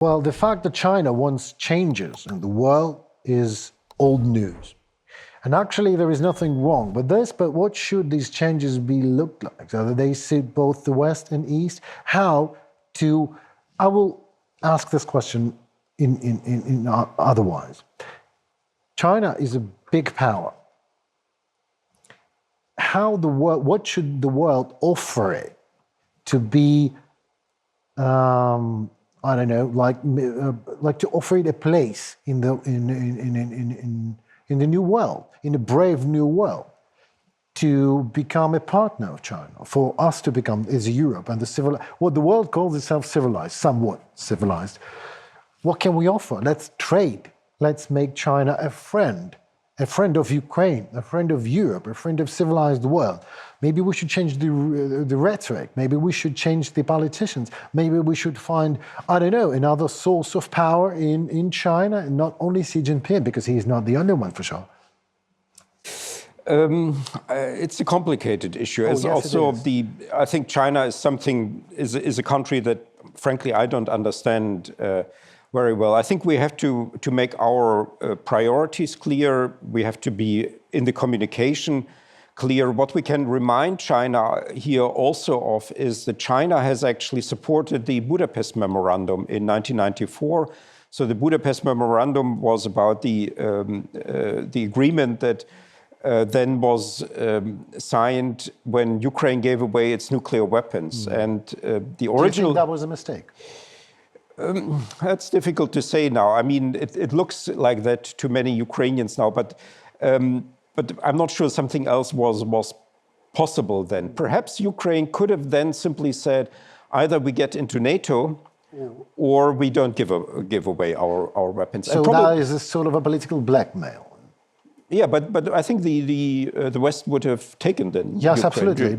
Well, the fact that China wants changes in the world is old news. And actually, there is nothing wrong with this, but what should these changes be look like? So that they suit both the West and East? How to, I will ask this question in otherwise. China is a big power. How the world, what should the world offer it to be, I don't know, like to offer it a place in the new world, in a brave new world, to become a partner of China, for us to become, as Europe and what the world calls itself civilized, somewhat civilized. What can we offer? Let's trade. Let's make China a friend of Ukraine, a friend of Europe, a friend of civilized world. Maybe we should change the rhetoric. Maybe we should change the politicians. Maybe we should find, I don't know, another source of power in China, and not only Xi Jinping, because he is not the only one for sure. It's a complicated issue. Oh, yes, also, I think China is a country that, frankly, I don't understand very well. I think we have to make our priorities clear. We have to be in the communication clear. What we can remind China here also of is that China has actually supported the Budapest Memorandum in 1994. So the Budapest Memorandum was about the agreement that then was signed when Ukraine gave away its nuclear weapons. And the original... Do you think that was a mistake? That's difficult to say now. I mean, it looks like that to many Ukrainians now, but I'm not sure something else was possible then. Perhaps Ukraine could have then simply said, either we get into NATO or we don't give away our weapons. So that is a sort of a political blackmail. Yeah, but I think the West would have taken then. Yes, Ukraine, absolutely.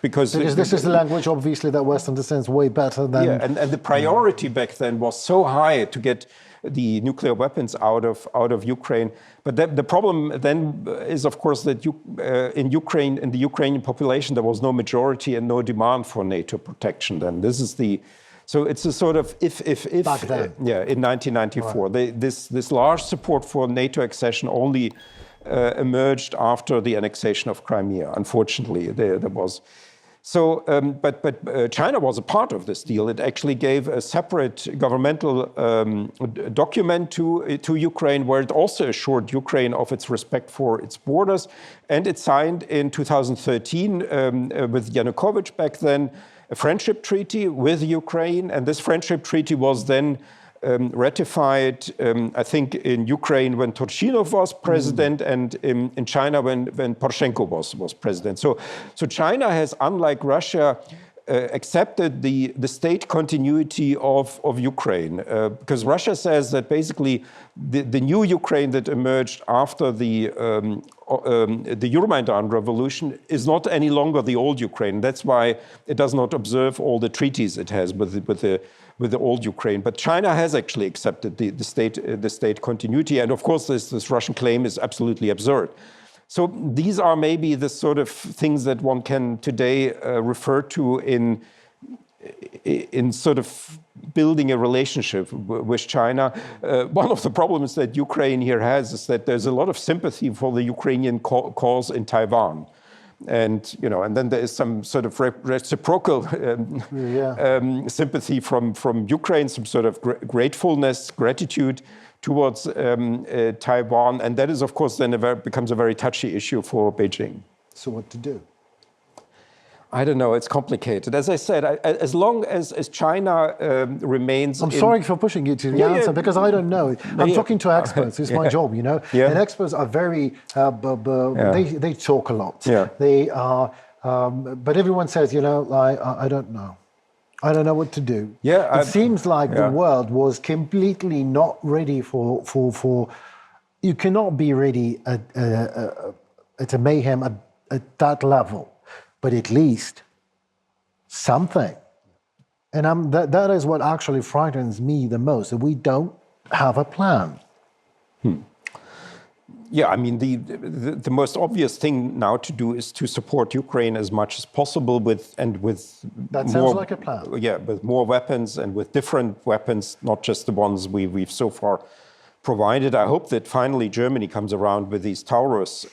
Because this is the language, obviously, that West understands way better than. Yeah, and the priority back then was so high to get the nuclear weapons out of Ukraine. But the problem then is, of course, that in the Ukrainian population, there was no majority and no demand for NATO protection. Then so it's a sort of if back then. In 1994, right. This large support for NATO accession only emerged after the annexation of Crimea. Unfortunately, there was. So, but China was a part of this deal. It actually gave a separate governmental document to Ukraine, where it also assured Ukraine of its respect for its borders, and it signed in 2013 with Yanukovych back then a friendship treaty with Ukraine, and this friendship treaty was then ratified, I think, in Ukraine when Turchinov was president, and in China when Poroshenko was president. So China has, unlike Russia, accepted the state continuity of Ukraine, because Russia says that basically the new Ukraine that emerged after the Euromaidan revolution is not any longer the old Ukraine. That's why it does not observe all the treaties it has with the old Ukraine. But China has actually accepted the state continuity, and of course this Russian claim is absolutely absurd. So these are maybe the sort of things that one can today refer to in sort of building a relationship with China. One of the problems that Ukraine here has is that there's a lot of sympathy for the Ukrainian cause in Taiwan. And then there is some sort of reciprocal sympathy from Ukraine, some sort of gratitude towards Taiwan, and that is, of course, then becomes a very touchy issue for Beijing. So what to do? I don't know. It's complicated. As I said, as long as China remains. I'm sorry for pushing you to the answer because I don't know. I'm talking to experts. It's my job, And experts are very. They talk a lot. Yeah. They are, but everyone says, I don't know. I don't know what to do. Yeah, it seems like the world was completely not ready for. You cannot be ready at a mayhem at that level, but at least something. And that is what actually frightens me the most. That we don't have a plan. Yeah, I mean, the most obvious thing now to do is to support Ukraine as much as possible with That more, sounds like a plan. Yeah, with more weapons and with different weapons, not just the ones we've so far provided. I hope that finally Germany comes around with these Taurus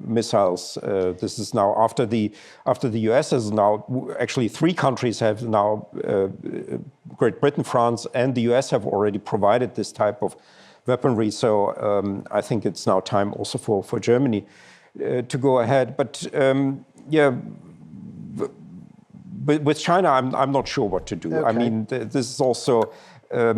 missiles. This is now after the US has now, actually 3 countries have now, Great Britain, France, and the US have already provided this type of weaponry. So I think it's now time also for Germany to go ahead. But yeah, with China, I'm not sure what to do. Okay. I mean, this is also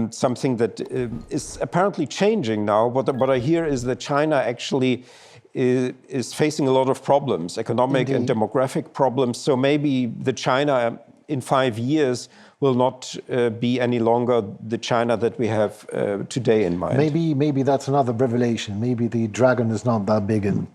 something that is apparently changing now. What I hear is that China actually is facing a lot of problems, economic and demographic problems. So maybe the China in 5 years will not be any longer the China that we have today in mind. Maybe that's another revelation. Maybe the dragon is not that big and